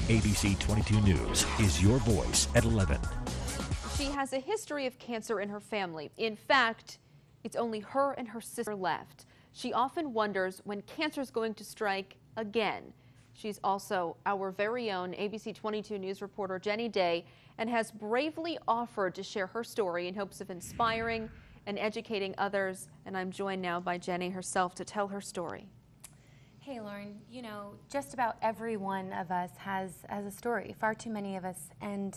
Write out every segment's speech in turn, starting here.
ABC 22 News is your voice at 11. She has a history of cancer in her family. In fact, it's only her and her sister left. She often wonders when cancer is going to strike again. She's also our very own ABC 22 News reporter Jenny Day and has bravely offered to share her story in hopes of inspiring and educating others. And I'm joined now by Jenny herself to tell her story. Hey Lauren, you know, just about every one of us has a story, far too many of us, and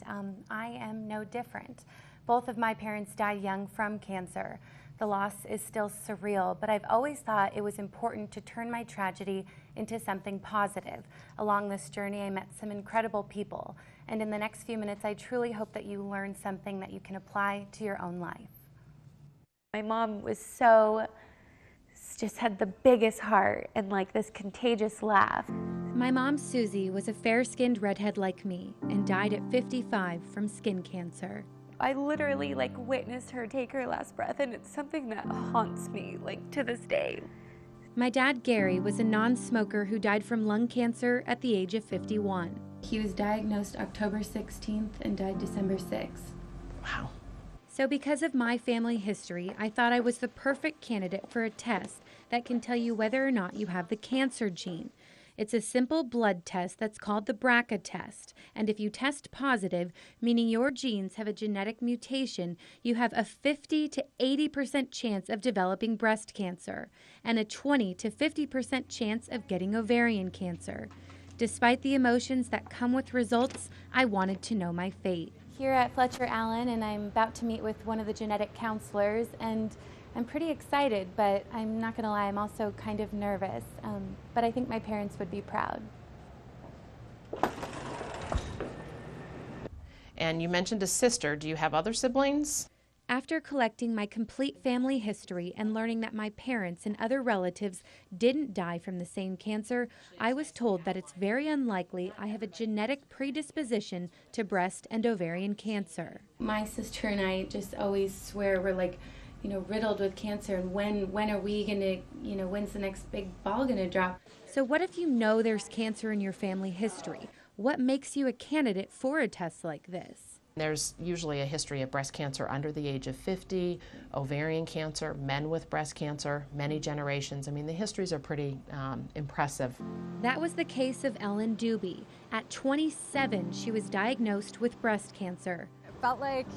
I am no different. Both of my parents died young from cancer. The loss is still surreal, but I've always thought it was important to turn my tragedy into something positive. Along this journey, I met some incredible people, and in the next few minutes, I truly hope that you learn something that you can apply to your own life. My mom was just had the biggest heart and like this contagious laugh. My mom, Susie, was a fair-skinned redhead like me and died at 55 from skin cancer. I literally witnessed her take her last breath, and it's something that haunts me to this day. My dad, Gary, was a non-smoker who died from lung cancer at the age of 51. He was diagnosed October 16th and died December 6th. Wow. So because of my family history, I thought I was the perfect candidate for a test that can tell you whether or not you have the cancer gene. It's a simple blood test that's called the BRCA test, and if you test positive, meaning your genes have a genetic mutation, you have a 50 to 80% chance of developing breast cancer and a 20 to 50% chance of getting ovarian cancer. Despite the emotions that come with results, I wanted to know my fate. Here at Fletcher Allen, and I'm about to meet with one of the genetic counselors, and I'm pretty excited, but I'm not going to lie, I'm also kind of nervous, but I think my parents would be proud. And you mentioned a sister. Do you have other siblings? After collecting my complete family history and learning that my parents and other relatives didn't die from the same cancer, I was told that it's very unlikely I have a genetic predisposition to breast and ovarian cancer. My sister and I just always swear we're riddled with cancer, and when are we gonna, when's the next big ball gonna drop? So what if you know there's cancer in your family history? What makes you a candidate for a test like this? There's usually a history of breast cancer under the age of 50, ovarian cancer, men with breast cancer, many generations. I mean, the histories are pretty impressive. That was the case of Ellen Doobie. At 27, she was diagnosed with breast cancer. It felt like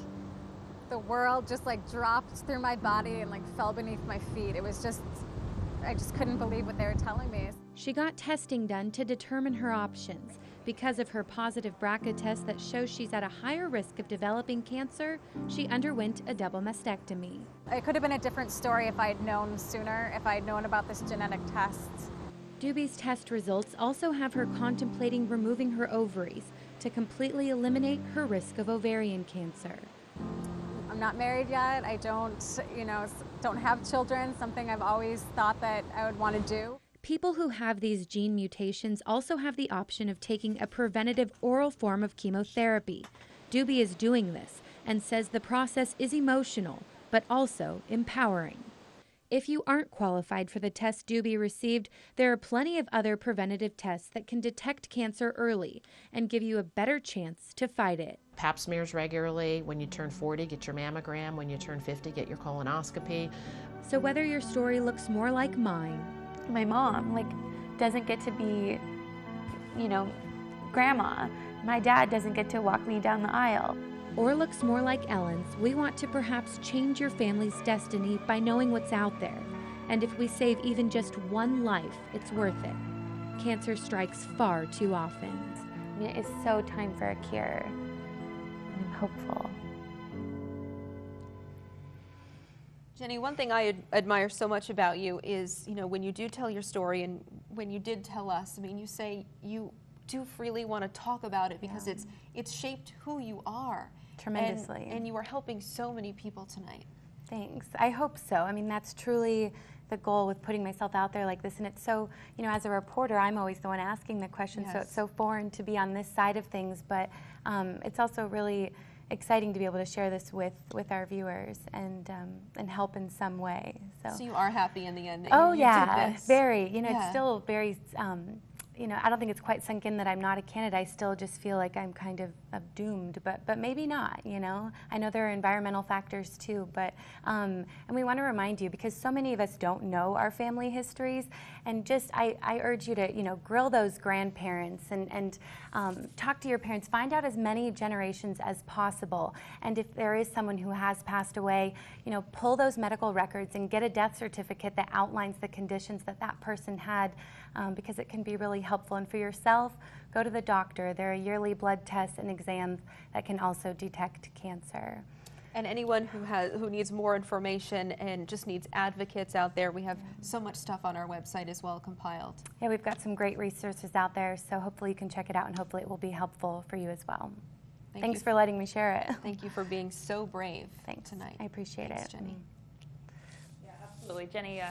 the world just dropped through my body and fell beneath my feet. It was just, I just couldn't believe what they were telling me. She got testing done to determine her options. Because of her positive BRCA test that shows she's at a higher risk of developing cancer, she underwent a double mastectomy. It could have been a different story if I had known sooner, if I had known about this genetic test. Doobie's test results also have her contemplating removing her ovaries to completely eliminate her risk of ovarian cancer. I'm not married yet. I don't have children, something I've always thought that I would want to do. People who have these gene mutations also have the option of taking a preventative oral form of chemotherapy. Doobie is doing this and says the process is emotional, but also empowering. If you aren't qualified for the test Doobie received, there are plenty of other preventative tests that can detect cancer early and give you a better chance to fight it. Pap smears regularly. When you turn 40, get your mammogram. When you turn 50, get your colonoscopy. So whether your story looks more like mine, My mom doesn't get to be, grandma. My dad doesn't get to walk me down the aisle. or looks more like Ellen's, we want to perhaps change your family's destiny by knowing what's out there. And if we save even just one life, it's worth it. Cancer strikes far too often. It is so time for a cure, and I'm hopeful. Jenny, one thing I admire so much about you is, when you do tell your story and when you did tell us, you say you do freely want to talk about it because it's shaped who you are. Tremendously. And you are helping so many people tonight. Thanks. I hope so. That's truly the goal with putting myself out there like this. And it's so, as a reporter, I'm always the one asking the questions, so it's so foreign to be on this side of things. But it's also really exciting to be able to share this with our viewers and help in some way. So you are happy in the end that oh you yeah, did this. very. It's still very I don't think it's quite sunk in that I'm not a candidate. I still just feel like I'm kind of doomed, but maybe not, I know there are environmental factors too, but, and we want to remind you, because so many of us don't know our family histories, and just, I urge you to, grill those grandparents and talk to your parents, find out as many generations as possible, and if there is someone who has passed away, pull those medical records and get a death certificate that outlines the conditions that that person had, because it can be really helpful. And for yourself, go to the doctor. There are yearly blood tests and exams that can also detect cancer. And anyone who needs more information and just needs advocates out there, we have so much stuff on our website as well compiled. Yeah, we've got some great resources out there, so hopefully you can check it out, and hopefully it will be helpful for you as well. Thanks for letting me share it. Thank you for being so brave Thanks tonight. I appreciate Thanks, it. Jenny. Yeah, absolutely. Jenny,